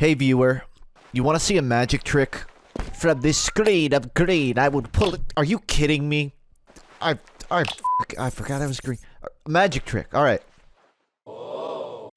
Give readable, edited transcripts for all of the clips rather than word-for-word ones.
Hey viewer, you want to see a magic trick? From this screen of green, I would pull it. Are you kidding me? I forgot I was green. Magic trick. All right. I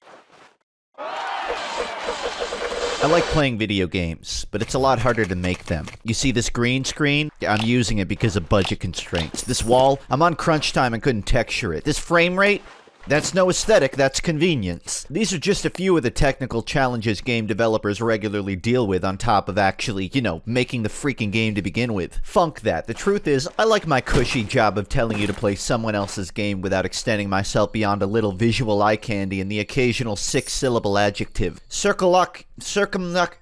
like playing video games, but it's a lot harder to make them. You see this green screen? I'm using it because of budget constraints. This wall? I'm on crunch time and couldn't texture it. This frame rate? That's no aesthetic, that's convenience. These are just a few of the technical challenges game developers regularly deal with on top of actually, making the freaking game to begin with. Funk that. The truth is, I like my cushy job of telling you to play someone else's game without extending myself beyond a little visual eye candy and the occasional 6-syllable adjective. Circumlocutory.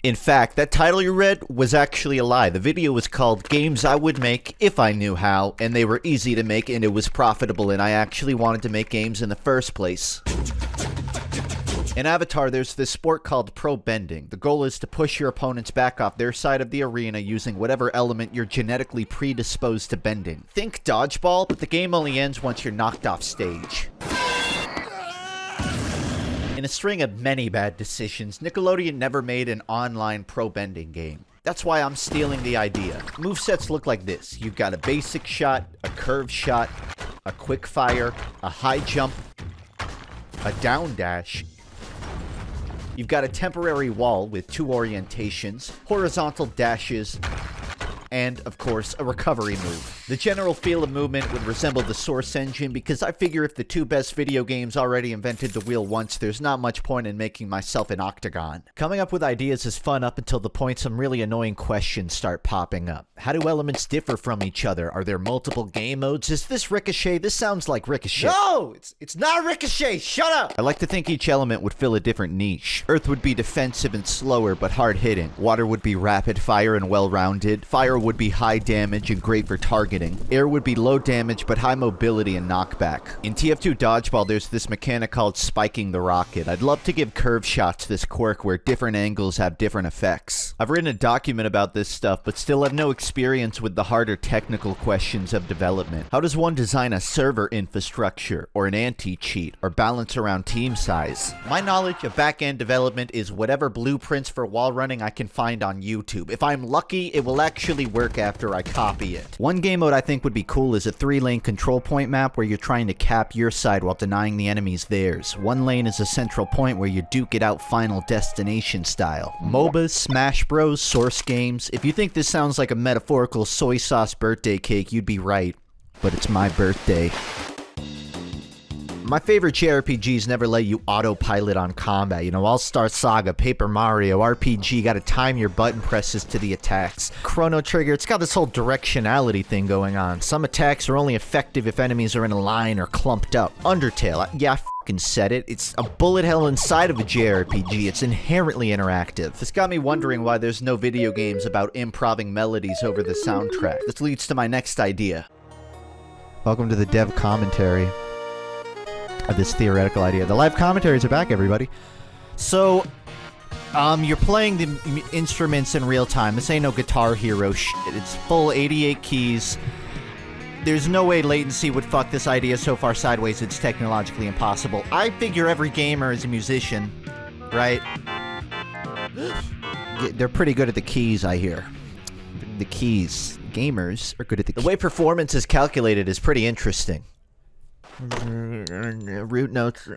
In fact, that title you read was actually a lie. The video was called Games I Would Make If I Knew How, and they were easy to make and it was profitable, and I actually wanted to make games in the first place. In Avatar, there's this sport called pro bending. The goal is to push your opponents back off their side of the arena using whatever element you're genetically predisposed to bending. Think dodgeball, but the game only ends once you're knocked off stage. In a string of many bad decisions, Nickelodeon never made an online pro bending game. That's why I'm stealing the idea. Movesets look like this. You've got a basic shot, a curved shot, a quick fire, a high jump, a down dash. You've got a temporary wall with 2 orientations, horizontal dashes, and, of course, a recovery move. The general feel of movement would resemble the Source engine because I figure if the 2 best video games already invented the wheel once, there's not much point in making myself an octagon. Coming up with ideas is fun up until the point some really annoying questions start popping up. How do elements differ from each other? Are there multiple game modes? Is this Ricochet? This sounds like Ricochet. No! It's not Ricochet! Shut up! I like to think each element would fill a different niche. Earth would be defensive and slower but hard-hitting. Water would be rapid fire and well-rounded. Fire would be high damage and great for targeting. Air would be low damage but high mobility and knockback. In TF2 Dodgeball, there's this mechanic called spiking the rocket. I'd love to give curve shots this quirk where different angles have different effects. I've written a document about this stuff but still have no experience with the harder technical questions of development. How does one design a server infrastructure or an anti-cheat or balance around team size? My knowledge of back-end development is whatever blueprints for wall running I can find on YouTube. If I'm lucky, it will actually work after I copy it. One game mode I think would be cool is a 3-lane control point map where you're trying to cap your side while denying the enemies theirs. One lane is a central point where you duke it out Final Destination style. MOBAs, Smash Bros, Source games. If you think this sounds like a metaphorical soy sauce birthday cake, you'd be right. But it's my birthday. My favorite JRPGs never let you autopilot on combat. All-Star Saga, Paper Mario, RPG, gotta time your button presses to the attacks. Chrono Trigger, it's got this whole directionality thing going on. Some attacks are only effective if enemies are in a line or clumped up. Undertale, yeah, I f***ing said it. It's a bullet hell inside of a JRPG. It's inherently interactive. This got me wondering why there's no video games about improving melodies over the soundtrack. This leads to my next idea. Welcome to the dev commentary of this theoretical idea. The live commentaries are back, everybody. So, you're playing the instruments in real time. This ain't no Guitar Hero shit. It's full 88 keys. There's no way latency would fuck this idea so far sideways it's technologically impossible. I figure every gamer is a musician, right? They're pretty good at the keys, I hear. The keys. Gamers are good at the keys. The way performance is calculated is pretty interesting. Root notes,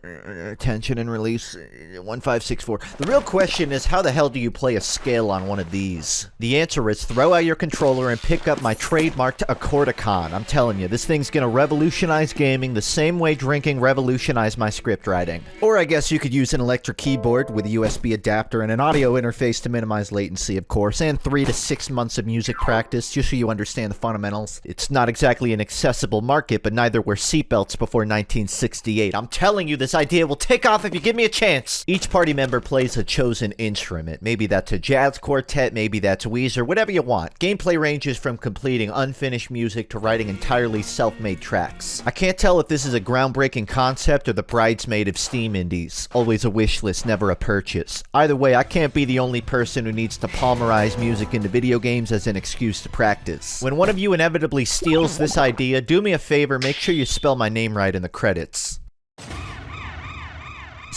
tension and release, 1564. The real question is, how the hell do you play a scale on one of these? The answer is throw out your controller and pick up my trademarked Accordicon. I'm telling you, this thing's gonna revolutionize gaming the same way drinking revolutionized my script writing. Or I guess you could use an electric keyboard with a USB adapter and an audio interface to minimize latency, of course, and 3 to 6 months of music practice just so you understand the fundamentals. It's not exactly an accessible market, but neither were seatbelts before 1968. I'm telling you, this idea will take off if you give me a chance. Each party member plays a chosen instrument. Maybe that's a jazz quartet, maybe that's Weezer, whatever you want. Gameplay ranges from completing unfinished music to writing entirely self-made tracks. I can't tell if this is a groundbreaking concept or the bridesmaid of Steam indies. Always a wish list, never a purchase. Either way, I can't be the only person who needs to palmerize music into video games as an excuse to practice. When one of you inevitably steals this idea, do me a favor, make sure you spell my name right in the credits.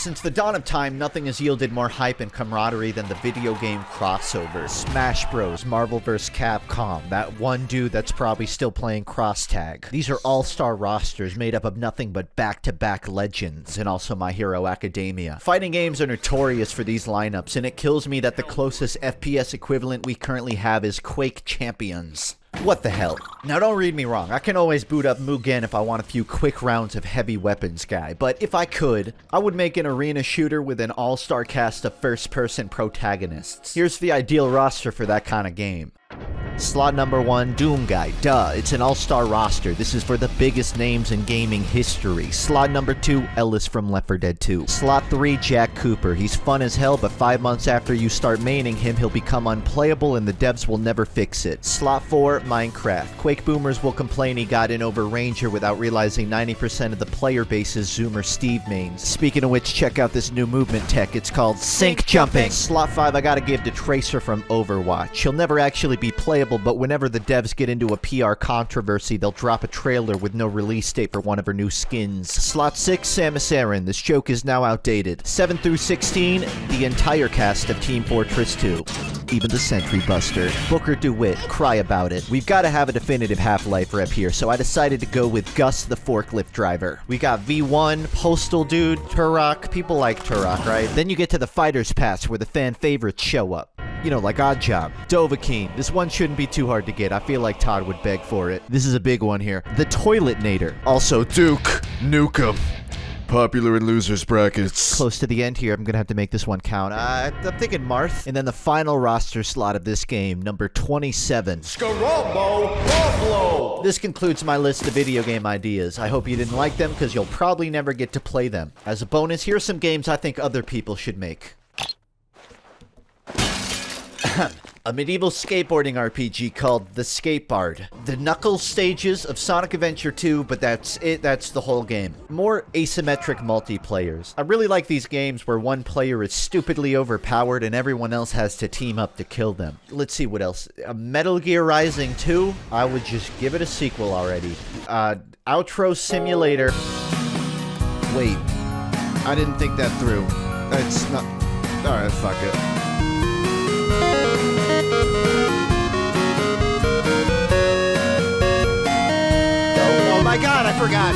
Since the dawn of time, nothing has yielded more hype and camaraderie than the video game crossovers. Smash Bros, Marvel vs. Capcom, that one dude that's probably still playing cross tag. These are all-star rosters made up of nothing but back-to-back legends, and also My Hero Academia. Fighting games are notorious for these lineups, and it kills me that the closest FPS equivalent we currently have is Quake Champions. What the hell? Now don't read me wrong, I can always boot up Mugen if I want a few quick rounds of heavy weapons guy, but if I could, I would make an arena shooter with an all-star cast of first-person protagonists. Here's the ideal roster for that kind of game. Slot number 1, Doom Guy. Duh, it's an all-star roster. This is for the biggest names in gaming history. Slot number 2, Ellis from Left 4 Dead 2. Slot 3, Jack Cooper. He's fun as hell, but 5 months after you start maining him, he'll become unplayable and the devs will never fix it. Slot 4, Minecraft. Quake boomers will complain he got in over Ranger without realizing 90% of the player base is Zoomer Steve mains. Speaking of which, check out this new movement tech. It's called Sync Jumping. Slot 5, I gotta give to Tracer from Overwatch. He'll never actually be playable, but whenever the devs get into a PR controversy, they'll drop a trailer with no release date for one of her new skins. Slot 6, Samus Aran. This joke is now outdated. 7 through 16, the entire cast of Team Fortress 2. Even the Sentry Buster. Booker DeWitt, cry about it. We've got to have a definitive Half-Life rep here, so I decided to go with Gus the forklift driver. We got V1, Postal Dude, Turok. People like Turok, right? Then you get to the Fighter's Pass where the fan favorites show up. You know, like Oddjob. Dovahkiin. This one shouldn't be too hard to get. I feel like Todd would beg for it. This is a big one here. The Toilet Nader. Also Duke Nukem. Popular in losers brackets. Close to the end here. I'm gonna have to make this one count. I'm thinking Marth. And then the final roster slot of this game, number 27. Scarombo Roblo. This concludes my list of video game ideas. I hope you didn't like them, because you'll probably never get to play them. As a bonus, here are some games I think other people should make. A medieval skateboarding RPG called The Skateboard. The Knuckles stages of Sonic Adventure 2, but that's it. That's the whole game. More asymmetric multiplayers. I really like these games where one player is stupidly overpowered and everyone else has to team up to kill them. Let's see what else. Metal Gear Rising 2. I would just give it a sequel already. Outro Simulator. Wait. I didn't think that through. That's not... Alright, fuck it. Oh my god, I forgot.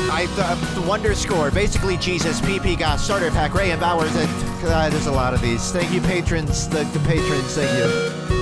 The Wonder Score. Basically, Jesus, PP got starter pack, Ray and Bowers. There's a lot of these. Thank you, patrons. The patrons, thank you.